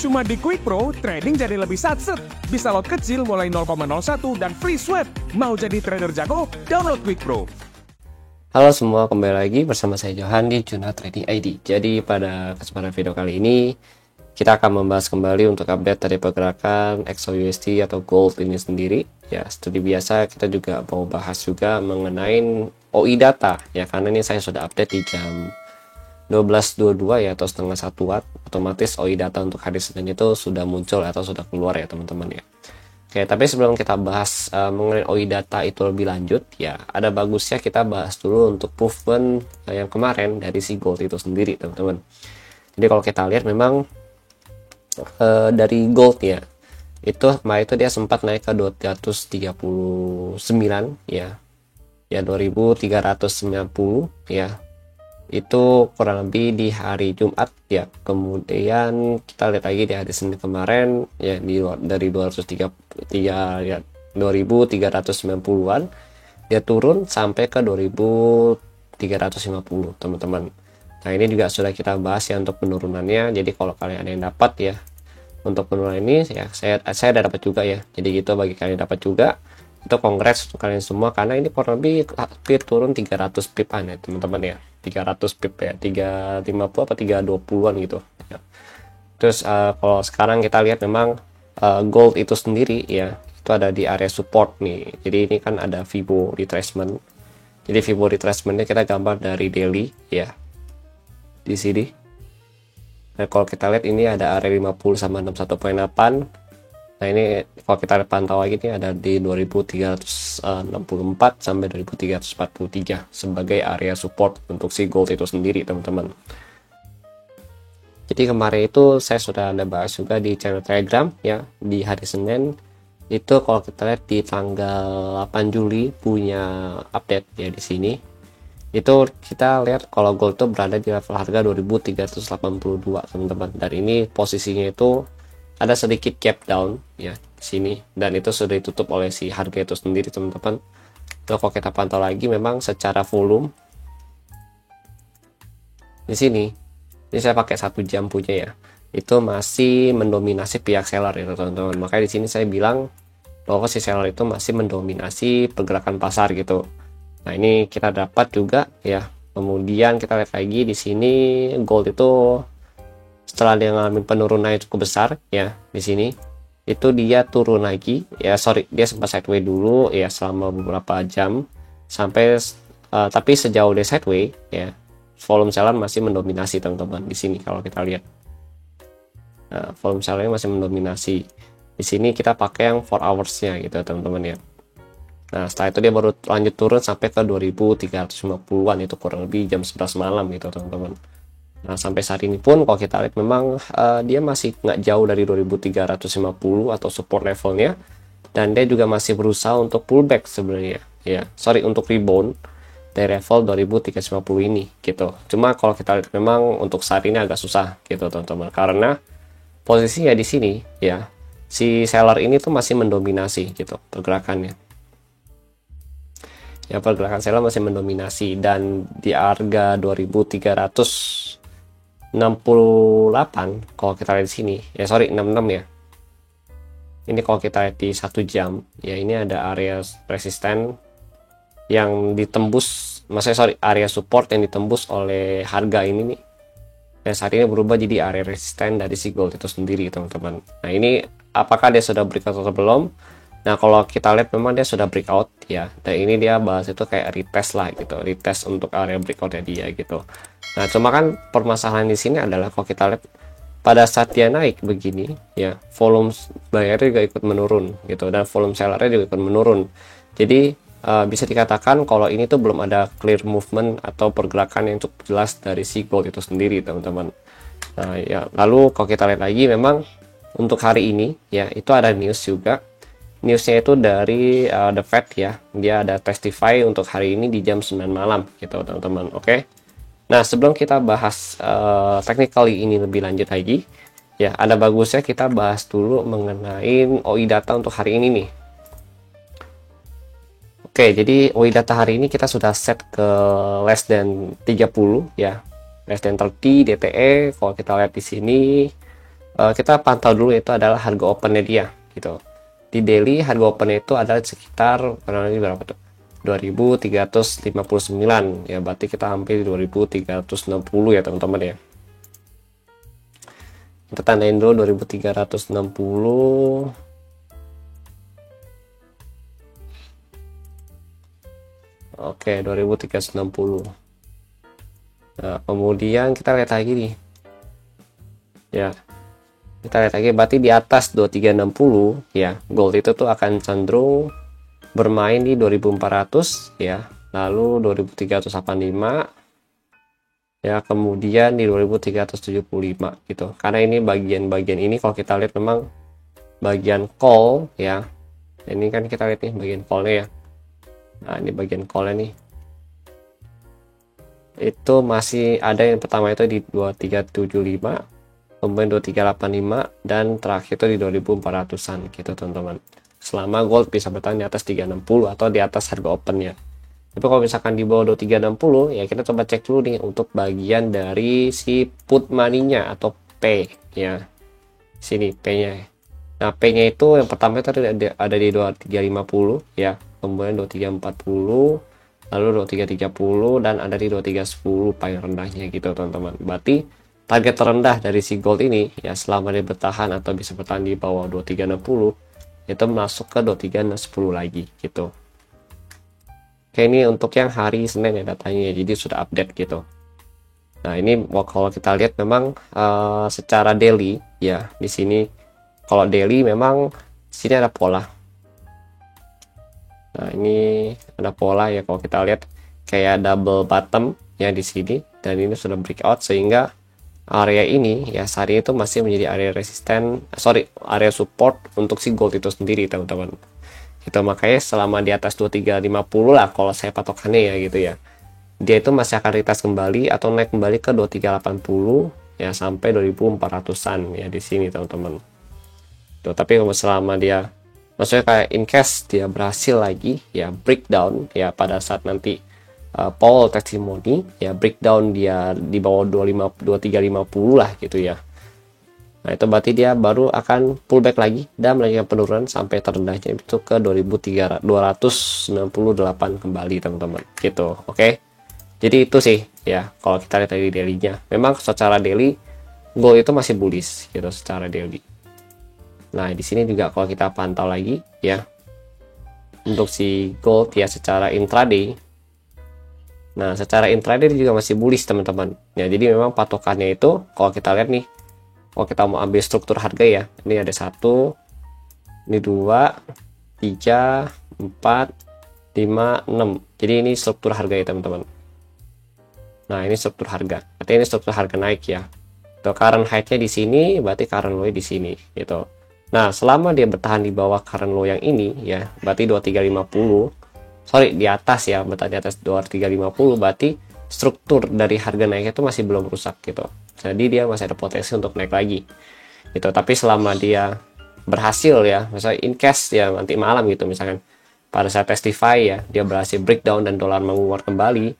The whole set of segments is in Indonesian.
Cuma di Quick Pro, trading jadi lebih satset. Bisa lot kecil mulai 0,01 dan free sweat. Mau jadi trader jago? Download Quick Pro. Halo semua, kembali lagi bersama saya Johan di Juna Trading ID. Jadi pada kesempatan video kali ini, kita akan membahas kembali untuk update dari pergerakan XAUUSD atau gold ini sendiri. Ya, seperti biasa kita juga mau bahas juga mengenai OI data. Ya, karena ini saya sudah update di jam 12.22 ya, atau setengah satuan. Otomatis OI data untuk hari Senin itu sudah muncul atau sudah keluar ya teman-teman ya. Oke, tapi sebelum kita bahas mengenai OI data itu lebih lanjut ya, ada bagusnya kita bahas dulu untuk movement yang kemarin dari si gold itu sendiri teman-teman. Jadi kalau kita lihat memang dari gold ya, itu kemarin itu dia sempat naik ke 239 ya, 2390 ya, itu kurang lebih di hari Jumat ya. Kemudian kita lihat lagi di hari Senin kemarin ya, dari 233 ya, 2390-an dia turun sampai ke 2350 teman-teman. Nah, ini juga sudah kita bahas ya untuk penurunannya. Jadi kalau kalian ada yang dapat ya untuk penurunan ini ya, saya ada dapat juga ya. Jadi gitu bagi kalian yang dapat juga, itu congrats untuk kalian semua, karena ini kurang lebih hampir turun 300 pipan ya teman-teman ya. 300 pip ya, 350 apa 320-an gitu ya. Terus kalau sekarang kita lihat memang gold itu sendiri ya, itu ada di area support nih. Jadi ini kan ada Fibo retracement. Jadi Fibo retracementnya kita gambar dari daily ya, di sini. Nah, kalau kita lihat ini ada area 50 sama 61.8. Nah, ini kalau kita lihat pantau lagi ini ada di 2364 sampai 2343 sebagai area support untuk si gold itu sendiri teman-teman. Jadi kemarin itu saya sudah ada bahas juga di channel Telegram ya, di hari Senin itu kalau kita lihat di tanggal 8 Juli punya update ya di sini. Itu kita lihat kalau gold itu berada di level harga 2382 teman-teman. Dan ini posisinya itu ada sedikit gap down ya di sini, dan itu sudah ditutup oleh si harga itu sendiri teman-teman. Nah, kalau kita pantau lagi memang secara volume di sini, ini saya pakai 1 jam punya ya, itu masih mendominasi pihak seller ya teman-teman. Makanya di sini saya bilang bahwa si seller itu masih mendominasi pergerakan pasar gitu. Nah, ini kita dapat juga ya. Kemudian kita lihat lagi di sini gold itu setelah dia ngalamin penurunan yang cukup besar ya di sini, itu dia turun lagi ya, dia sempat sideways dulu ya selama beberapa jam sampai tapi sejauh dia sideways ya, volume seller masih mendominasi teman-teman di sini. Kalau kita lihat volume sellernya masih mendominasi di sini. Kita pakai yang 4 hours-nya gitu teman-teman ya. Nah, setelah itu dia baru lanjut turun sampai ke 2350-an, itu kurang lebih jam 11 malam gitu teman-teman. Nah, sampai saat ini pun kalau kita lihat memang dia masih nggak jauh dari 2350 atau support levelnya, dan dia juga masih berusaha untuk pullback sebenarnya ya, untuk rebound dari level 2350 ini gitu. Cuma kalau kita lihat memang untuk saat ini agak susah gitu teman-teman, karena posisinya di sini ya, si seller ini tuh masih mendominasi gitu pergerakannya ya, pergerakan seller masih mendominasi, dan di harga 2368 kalau kita lihat di sini ya, 66 ya. Ini kalau kita lihat di 1 jam ya, ini ada area resisten yang ditembus, area support yang ditembus oleh harga ini nih. Dan saat ini berubah jadi area resisten dari si gold itu sendiri teman-teman. Nah, ini apakah dia sudah breakout atau belum? Nah, kalau kita lihat memang dia sudah breakout ya, dan ini dia bahas itu kayak retest lah gitu, retest untuk area breakoutnya dia gitu. Nah, cuma kan permasalahan di sini adalah kalau kita lihat pada saat dia naik begini ya, volume bayarnya juga ikut menurun gitu, dan volume sellernya juga ikut menurun. Jadi bisa dikatakan kalau ini tuh belum ada clear movement atau pergerakan yang cukup jelas dari si gold itu sendiri teman-teman. Nah ya, lalu kalau kita lihat lagi memang untuk hari ini ya, itu ada news juga. Newsnya itu dari The Fed ya, dia ada testify untuk hari ini di jam 9 malam gitu teman-teman. Oke. Nah, sebelum kita bahas technically ini lebih lanjut lagi ya, ada bagusnya kita bahas dulu mengenai OI data untuk hari ini nih. Oke, jadi OI data hari ini kita sudah set ke less than 30 ya, less than 30 DTE. Kalau kita lihat di sini kita pantau dulu itu adalah harga opennya dia gitu. Di daily harga opennya itu adalah sekitar kurang lebih berapa tuh, 2359 ya, berarti kita hampir 2360 ya teman-teman ya. Kita tandain dulu 2360. Oke, 2360. Nah, kemudian kita lihat lagi nih. Ya. Kita lihat lagi, berarti di atas 2360 ya, gold itu tuh akan cenderung bermain di 2400 ya, lalu 2385 ya, kemudian di 2375 gitu. Karena ini bagian-bagian ini kalau kita lihat memang bagian call ya. Ini kan kita lihat nih bagian callnya ya. Nah, ini bagian callnya nih. Itu masih ada yang pertama itu di 2375, kemudian 2385, dan terakhir itu di 2400-an gitu teman-teman. Selama gold bisa bertahan di atas 360 atau di atas harga opennya. Tapi kalau misalkan di bawah 2360 ya, kita coba cek dulu nih untuk bagian dari si put money-nya atau P ya. Sini P-nya. Nah, P-nya itu yang pertama itu ada di 2350 ya, kemudian 2340, lalu 2330, dan ada di 2310 paling rendahnya gitu teman-teman. Berarti target terendah dari si gold ini ya, selama dia bertahan atau bisa bertahan di bawah 2360, itu masuk ke 2310 lagi gitu. Oke, ini untuk yang hari Senin ya datanya, jadi sudah update gitu. Nah, ini kalau kita lihat memang secara daily ya, di sini kalau daily memang sini ada pola. Nah, ini ada pola ya, kalau kita lihat kayak double bottom ya di sini, dan ini sudah breakout, sehingga area ini ya saat ini itu masih menjadi area resisten, area support untuk si gold itu sendiri teman-teman. Gitu, makanya selama di atas 2350 lah kalau saya patokannya ya gitu ya, dia itu masih akan retest kembali atau naik kembali ke 2380 ya, sampai 2400-an ya di sini teman-teman. Tuh, tapi kalau selama dia, maksudnya kayak in case dia berhasil lagi ya breakdown ya, pada saat nanti Powell testimoni ya, breakdown dia di bawah 2350 lah gitu ya. Nah, itu berarti dia baru akan pullback lagi dan melanjutkan penurunan sampai terendahnya itu ke 268 kembali teman-teman gitu. Oke. Jadi itu sih ya kalau kita lihat dari daily-nya. Memang secara daily gold itu masih bullish gitu secara daily. Nah, di sini juga kalau kita pantau lagi ya untuk si gold ya secara intraday. Nah, secara intraday juga masih bullish teman-teman. Ya, jadi memang patokannya itu kalau kita lihat nih, kalau kita mau ambil struktur harga ya, ini ada 1, ini 2, 3, 4, 5, 6. Jadi ini struktur harga ya teman-teman. Nah, ini struktur harga. Berarti ini struktur harga naik ya. Tuh, current high-nya di sini, berarti current low di sini gitu. Nah, selama dia bertahan di bawah current low yang ini ya, berarti 2350. Di atas ya, bertahan di atas 2350, berarti struktur dari harga naiknya itu masih belum rusak gitu. Jadi dia masih ada potensi untuk naik lagi gitu. Tapi selama dia berhasil ya, misalnya in case ya nanti malam gitu, misalkan pada saat testify ya dia berhasil breakdown dan dolar menguat kembali,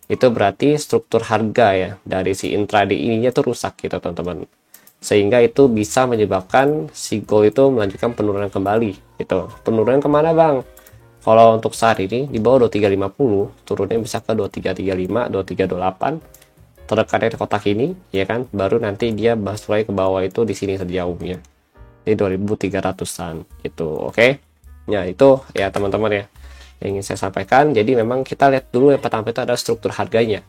itu berarti struktur harga ya dari si intraday ininya tuh rusak gitu teman-teman, sehingga itu bisa menyebabkan si gold itu melanjutkan penurunan kembali gitu. Penurunan kemana bang? Kalau untuk saat ini di bawah 2350, turunnya bisa ke 2335, 2328 terdekatnya di kotak ini ya kan, baru nanti dia mulai ke bawah itu di sini sejauhnya di 2300-an gitu. Oke. Ya, itu ya teman-teman ya yang ingin saya sampaikan. Jadi memang kita lihat dulu yang pertama itu ada struktur harganya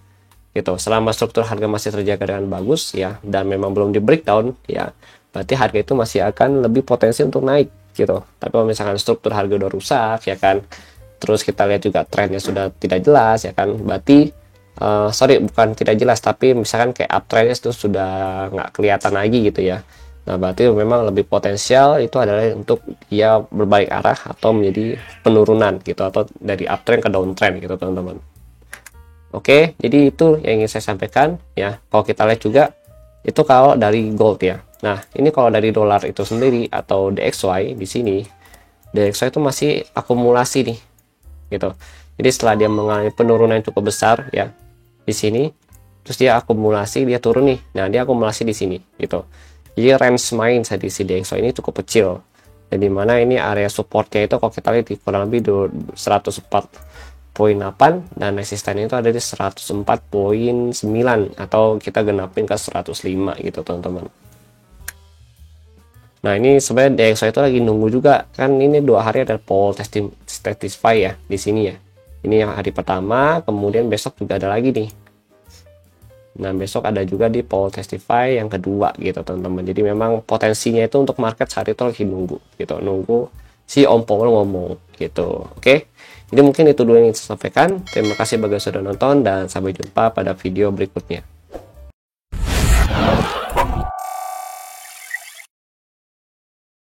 gitu. Selama struktur harga masih terjaga dengan bagus ya, dan memang belum di breakdown ya, berarti harga itu masih akan lebih potensi untuk naik gitu. Tapi kalau misalkan struktur harga udah rusak ya kan, terus kita lihat juga trennya sudah tidak jelas ya kan, berarti bukan tidak jelas, tapi misalkan kayak uptrendnya itu sudah nggak kelihatan lagi gitu ya. Nah, berarti memang lebih potensial itu adalah untuk dia berbalik arah atau menjadi penurunan gitu, atau dari uptrend ke downtrend gitu teman-teman. Oke, jadi itu yang ingin saya sampaikan ya. Kalau kita lihat juga itu kalau dari gold ya. Nah, ini kalau dari dolar itu sendiri atau DXY di sini, DXY itu masih akumulasi nih gitu. Jadi setelah dia mengalami penurunan yang cukup besar ya di sini, terus dia akumulasi, dia turun nih. Nah, dia akumulasi di sini gitu. Jadi range main di si DXY ini cukup kecil. Dan dimana ini area supportnya itu kalau kita lihat di kurang lebih 104.8 dan resistannya itu ada di 104.9 atau kita genapin ke 105 gitu teman-teman. Nah ini sebenarnya DXY itu lagi nunggu juga kan, ini 2 hari ada poll testing Statistify ya di sini ya. Ini yang hari pertama, kemudian besok juga ada lagi nih. Nah besok ada juga di poll testify yang kedua gitu teman-teman. Jadi memang potensinya itu untuk market saat itu lagi nunggu gitu, nunggu si Om Powell ngomong gitu. Oke, jadi mungkin itu dulu yang saya sampaikan. Terima kasih bagi yang sudah nonton dan sampai jumpa pada video berikutnya.